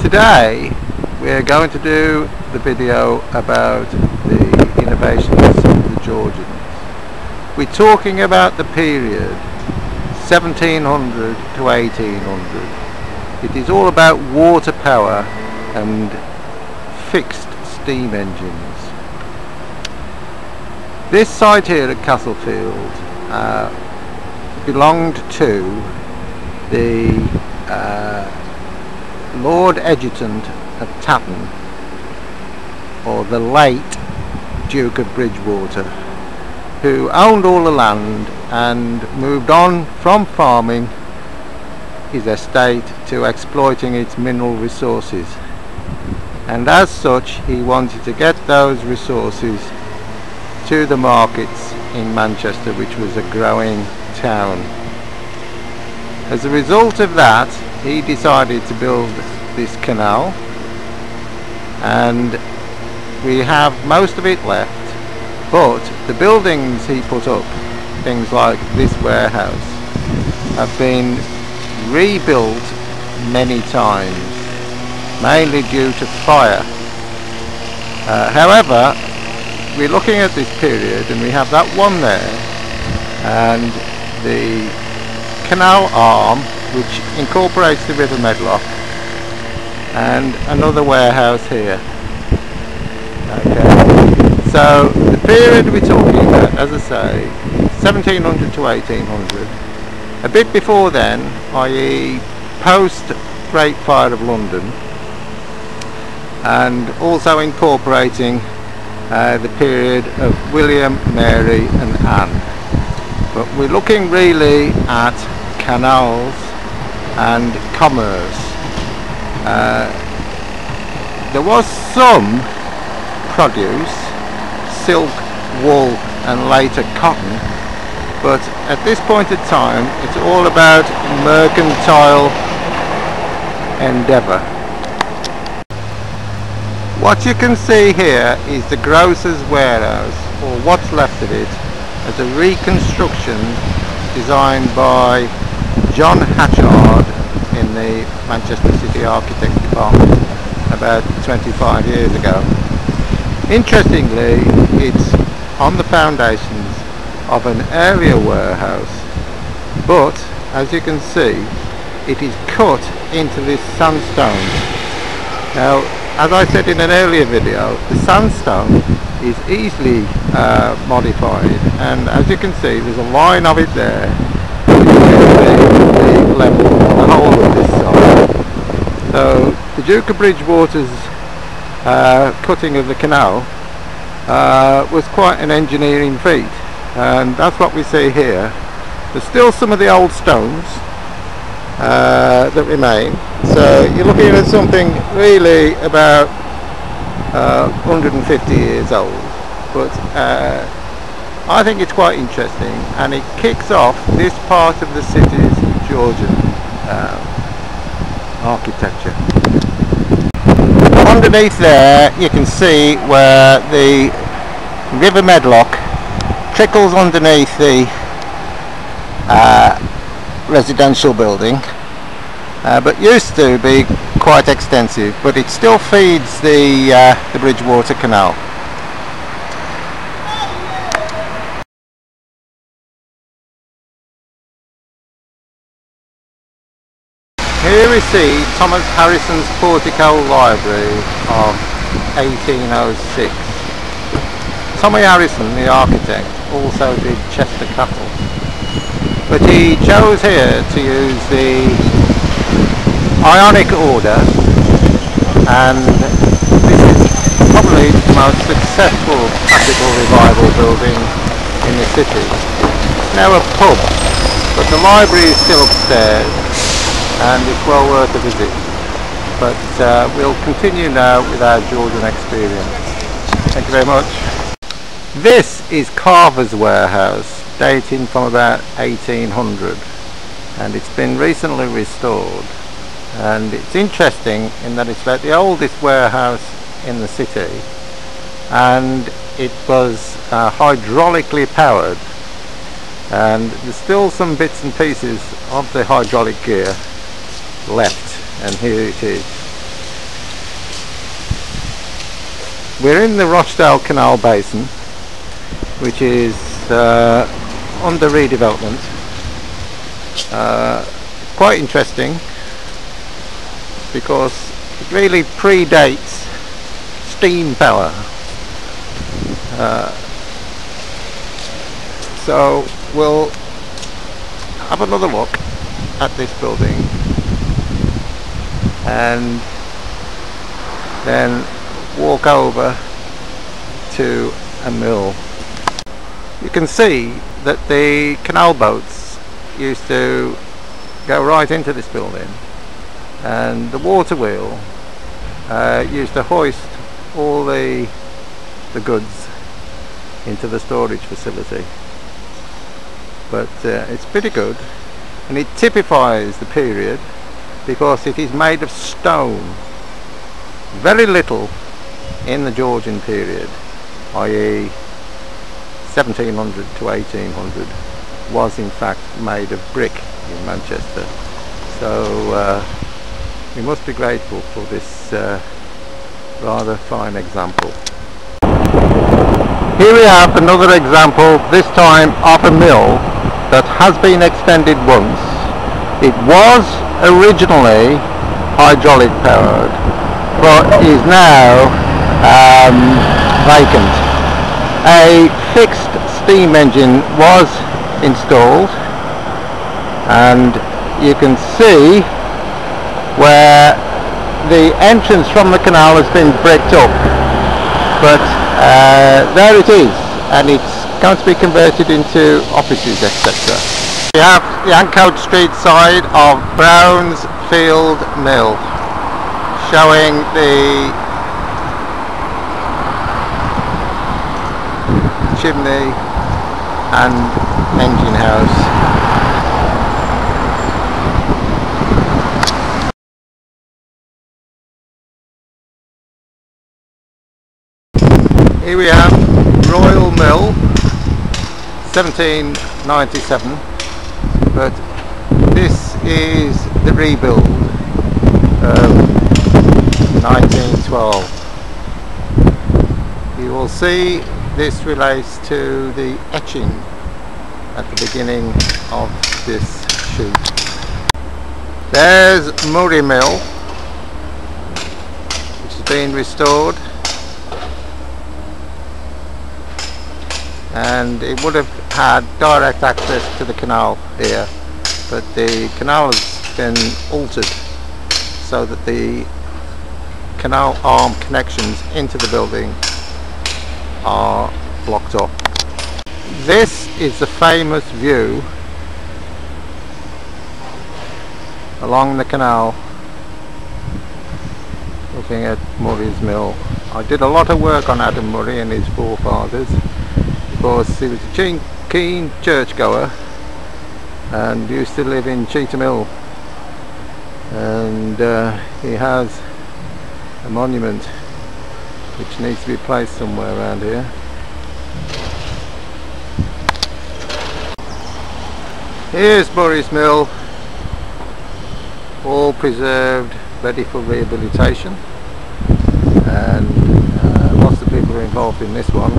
Today we're going to do the video about the innovations of the Georgians. We're talking about the period 1700 to 1800. It is all about water power and fixed steam engines. This site here at Castlefield belonged to the Lord Adjutant of Tatton, or the late Duke of Bridgewater, who owned all the land and moved on from farming his estate to exploiting its mineral resources, and as such he wanted to get those resources to the markets in Manchester, which was a growing town. As a result of that, he decided to build this canal, and we have most of it left, but the buildings he put up, things like this warehouse, have been rebuilt many times, mainly due to fire. However, we're looking at this period and we have that one there and the canal arm which incorporates the River Medlock, and another warehouse here. Okay, so the period we're talking about, as I say, 1700 to 1800. A bit before then, i.e. post Great Fire of London, and also incorporating the period of William, Mary and Anne. But we're looking really at canals and commerce. There was some produce, silk, wool and later cotton, but at this point in time it's all about mercantile endeavour. What you can see here is the grocer's warehouse, or what's left of it, as a reconstruction designed by John Hatchard in the Manchester City Architect Department about 25 years ago. Interestingly, it's on the foundations of an area warehouse, but as you can see, it is cut into this sandstone. Now, as I said in an earlier video, the sandstone is easily modified, and as you can see, there's a line of it there. The level, the whole of this side. So the Duke of Bridgewater's cutting of the canal was quite an engineering feat, and that's what we see here. There's still some of the old stones that remain, so you're looking at something really about 150 years old, but I think it's quite interesting, and it kicks off this part of the city's Georgian architecture. Underneath there you can see where the River Medlock trickles underneath the residential building, but used to be quite extensive, but it still feeds the Bridgewater Canal. Here we see Thomas Harrison's portico library of 1806. Tommy Harrison, the architect, also did Chester Castle, but he chose here to use the Ionic order, and this is probably the most successful classical revival building in the city. It's now a pub, but the library is still upstairs and it's well worth a visit. But we'll continue now with our Georgian experience. Thank you very much. This is Carver's warehouse, dating from about 1800, and it's been recently restored. And it's interesting in that it's about the oldest warehouse in the city, and it was hydraulically powered, and there's still some bits and pieces of the hydraulic gear left, and here it is. We're in the Rochdale Canal Basin, which is under redevelopment. Quite interesting because it really predates steam power. So we'll have another look at this building and then walk over to a mill. You can see that the canal boats used to go right into this building, and the water wheel used to hoist all the goods into the storage facility. But it's pretty good, and it typifies the period because it is made of stone. Very little in the Georgian period, i.e. 1700 to 1800, was in fact made of brick in Manchester. So we must be grateful for this rather fine example. Here we have another example, this time of a mill that has been extended once. It was originally hydraulic powered, but is now vacant. A fixed steam engine was installed, and you can see where the entrance from the canal has been bricked up, but there it is, and it's going to be converted into offices, etc. We have the Ancoat Street side of Brownsfield Mill, showing the chimney and engine house. Here we have Royal Mill, 1797, but this is the rebuild of 1912. You will see this relates to the etching at the beginning of this shoot. There's Morrie Mill, which has been restored, and it would have had direct access to the canal here, but the canal has been altered so that the canal arm connections into the building are blocked off. This is the famous view along the canal looking at Morrie's Mill. I did a lot of work on Adam Morrie and his forefathers because he was a keen churchgoer and used to live in Cheetham Hill, and he has a monument which needs to be placed somewhere around here. Here's Morrie's Mill, all preserved, ready for rehabilitation, and lots of people are involved in this one.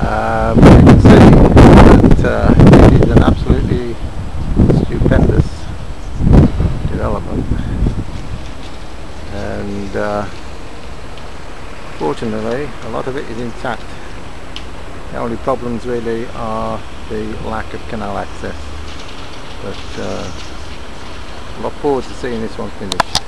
You can see that it is an absolutely stupendous development, and fortunately a lot of it is intact. The only problems really are the lack of canal access, but I look forward to seeing this one finished.